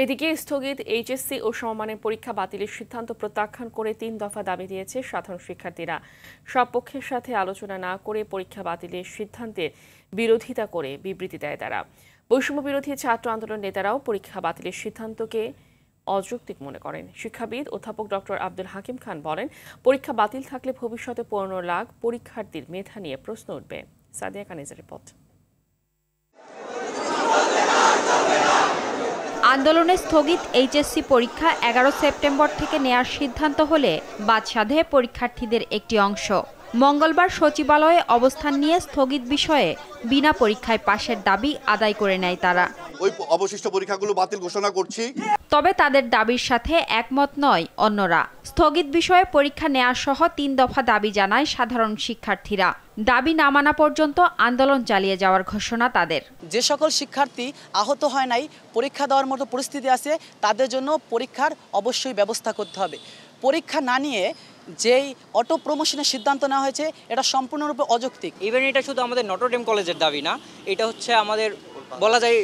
এদিকে স্থগিত এইচএসসি ও সমমানের পরীক্ষা বাতিলের সিদ্ধান্ত প্রত্যাখ্যান করে ৩ দফা দাবি দিয়েছে সাধারণ শিক্ষার্থীরা। সব পক্ষের সাথে আলোচনা না করে পরীক্ষা বাতিলের সিদ্ধান্তের বিরোধিতা করে বিবৃতি দেয় তারা। বৈষম্য বিরোধী ছাত্র আন্দোলন নেতারাও পরীক্ষা বাতিলের সিদ্ধান্তকে অযৌক্তিক মনে করেন। শিক্ষাবিদ অধ্যাপক ডক্টর আব্দুল হাকিম খান বলেন, পরীক্ষা বাতিল থাকলে ভবিষ্যতে ১৫ লাখ পরীক্ষার্থীর মেধা নিয়ে প্রশ্ন উঠবে। সাদিয়া কানিজের রিপোর্ট। আন্দোলনে স্থগিত এইচএসসি পরীক্ষা ১১ সেপ্টেম্বর থেকে নেয়ার সিদ্ধান্ত হলে বাদ সাধে পরীক্ষার্থীদের একটি অংশ। মঙ্গলবার সচিবালয়ে অবস্থান নিয়ে স্থগিত বিষয়ে বিনা পরীক্ষায় পাশের দাবি আদায় করে নেয় তারা। ওই অবশিষ্ট পরীক্ষাগুলো বাতিল ঘোষণা করছি। তবে তাদের দাবির সাথে একমত নয় অন্যরা। স্থগিত বিষয়ে পরীক্ষা নেওয়া সহ ৩ দফা দাবি জানায় সাধারণ শিক্ষার্থীরা। দাবি না মানা পর্যন্ত আন্দোলন চালিয়ে যাওয়ার ঘোষণা তাদের। যে সকল শিক্ষার্থী আহত হয় নাই, পরীক্ষা দেওয়ার মতো পরিস্থিতি আছে, তাদের জন্য পরীক্ষার অবশ্যই ব্যবস্থা করতে হবে। পরীক্ষা না নিয়ে যেই অটো প্রমোশনের সিদ্ধান্ত নেওয়া হয়েছে, এটা সম্পূর্ণরূপে অযৌক্তিক। ইভেন এটা শুধু আমাদের নটরডেম কলেজের দাবি না, এটা হচ্ছে আমাদের বলা যায়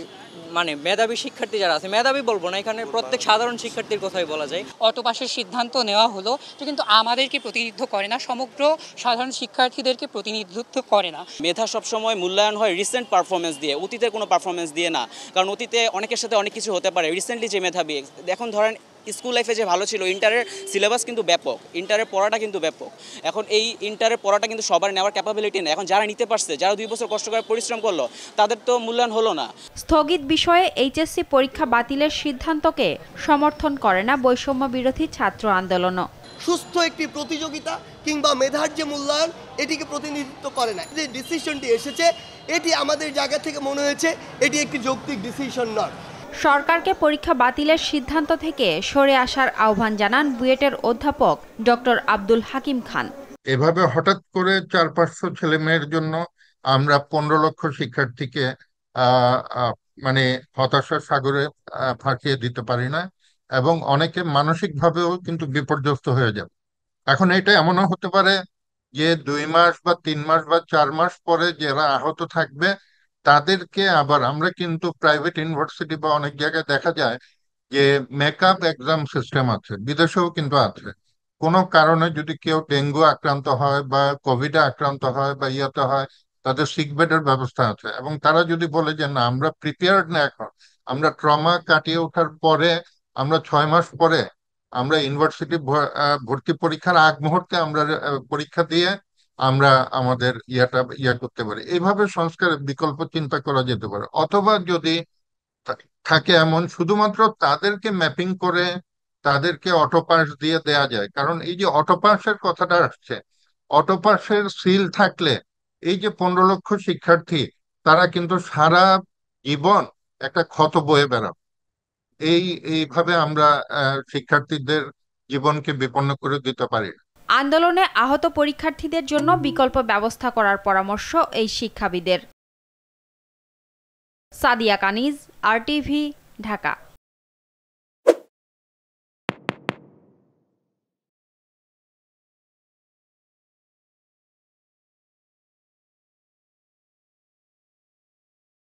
মানে মেধাবী শিক্ষার্থী যারা আছে, মেধাবী বলবো না, এখানে প্রত্যেক সাধারণ শিক্ষার্থীর কথাই বলা যায়। অটো পাসের সিদ্ধান্ত নেওয়া হলো, কিন্তু আমাদেরকে প্রতিনিধিত্ব করে না, সমগ্র সাধারণ শিক্ষার্থীদেরকে প্রতিনিধিত্ব করে না। মেধা সবসময় মূল্যায়ন হয় রিসেন্ট পারফরমেন্স দিয়ে, অতীতের কোনো পারফরমেন্স দিয়ে না। কারণ অতীতে অনেকের সাথে অনেক কিছু হতে পারে। রিসেন্টলি যে মেধাবী, এখন ধরেন স্কুল লাইফে যে ভালো ছিল, ইন্টারের সিলেবাস কিন্তু ব্যাপক, ইন্টারের পড়াটা কিন্তু ব্যাপক। এখন এই ইন্টারের পড়াটা কিন্তু সবার নেওয়ার ক্যাপাবিলিটি নেই। এখন যারা নিতে পারছে, যারা 2 বছর কষ্ট করে পরিশ্রম করলো, তাদের তো মূল্যায়ন হলো না। স্থগিত বিষয়ে এইচএসসি পরীক্ষা বাতিলের সিদ্ধান্তকে সমর্থন করে না বৈষম্য বিরোধী ছাত্র আন্দোলনও। সুস্থ একটি প্রতিযোগিতা কিংবা মেধার যে মূল্যায়ন, এটিকে প্রতিনিধিত্ব করে না। যে ডিসিশনটি এসেছে, এটি আমাদের জায়গা থেকে মনে হয়েছে এটি একটি যৌক্তিক ডিসিশন নয়। সরকারকে পরীক্ষা বাতিলের সিদ্ধান্ত থেকে সরে আসার আহ্বান জানান বুয়েটের অধ্যাপক ডক্টর আব্দুল হাকিম খান। এভাবে হঠাৎ করে ৪-৫০০ ছেলে মেয়ের জন্য আমরা ১৫ লক্ষ শিক্ষার্থীকে মানে হতাশার সাগরে ফাঁকিয়ে দিতে পারি না, এবং অনেকে মানসিকভাবেও কিন্তু বিপর্যস্ত হয়ে যাবে। এখন এটা এমনও হতে পারে যে ২ মাস বা ৩ মাস বা ৪ মাস পরে যারা আহত থাকবে, তাদেরকে আবার আমরা কিন্তু প্রাইভেট ইউনিভার্সিটি বা অনেক জায়গায় দেখা যায় যে মেকআপ এক্সাম সিস্টেম আছে, বিদেশেও কিন্তু আছে। কোনো কারণে যদি কেউ ডেঙ্গু আক্রান্ত হয় বা কোভিডে আক্রান্ত হয় বা ইয়াতে হয়, তাদের সিক বেডের ব্যবস্থা আছে। এবং তারা যদি বলে যে না, আমরা প্রিপেয়ার্ড না, এখন আমরা ট্রমা কাটিয়ে ওঠার পরে আমরা ৬ মাস পরে আমরা ইউনিভার্সিটি ভর্তি পরীক্ষার আগ মুহূর্তে আমরা পরীক্ষা দিয়ে আমরা আমাদের ইয়া করতে পারি। এইভাবে সংস্কারের বিকল্প চিন্তা করা যেতে পারে। অথবা যদি থাকে এমন, শুধুমাত্র তাদেরকে ম্যাপিং করে তাদেরকে অটো পাস দিয়ে দেয়া যায়। কারণ এই যে অটো পাসের কথাটা আসছে, অটো পাসের সিল থাকলে এই যে ১৫ লক্ষ শিক্ষার্থী, তারা কিন্তু সারা জীবন একটা ক্ষত বয়ে বেড়াবে। এইভাবে আমরা শিক্ষার্থীদের জীবনকে বিপন্ন করে দিতে পারি। আন্দোলনে আহত পরীক্ষার্থীদের জন্য বিকল্প ব্যবস্থা করার পরামর্শ এই শিক্ষাবিদের। সাদিয়া কানিজ, RTV, ঢাকা।